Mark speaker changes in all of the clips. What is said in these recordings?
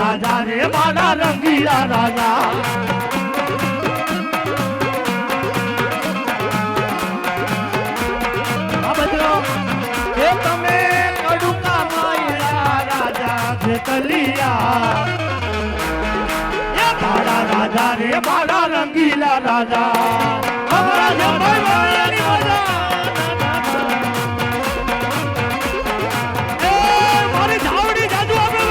Speaker 1: રાજા રે મારા રંગીલા રાજા એ તમે કડુકા માયલા રાજા છે કલિયા એ મારા રાજા રે મારા રંગીલા રાજા અમારા જમાઈ વાળાની મજા એ મારી ધાવડી જાદુ આપે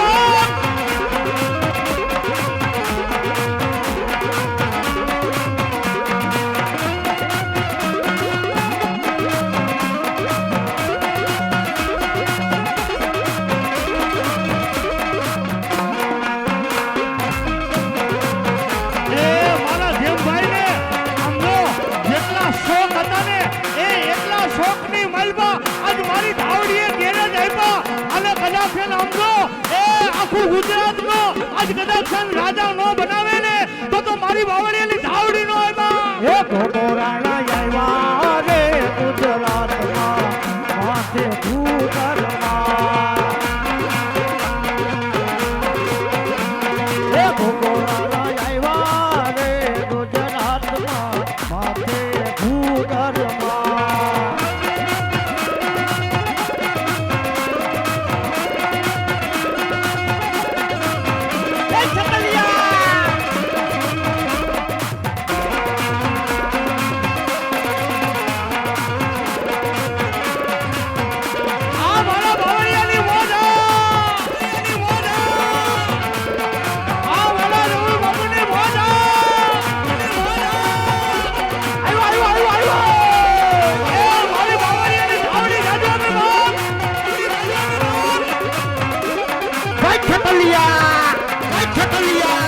Speaker 1: ગુજરાતનો આજ કદાચ રાજા નો બનાવે ને તો મારી બાવળિયાની ધાવડી નો આવ્યા એ ઘોઘોરાણા આવ્યા રે ગુજરાતમાં માથે ભૂતરમાં એ ઘોઘોરાણા આવ્યા રે ગુજરાતમાં માથે ભૂતરમાં Khatalia!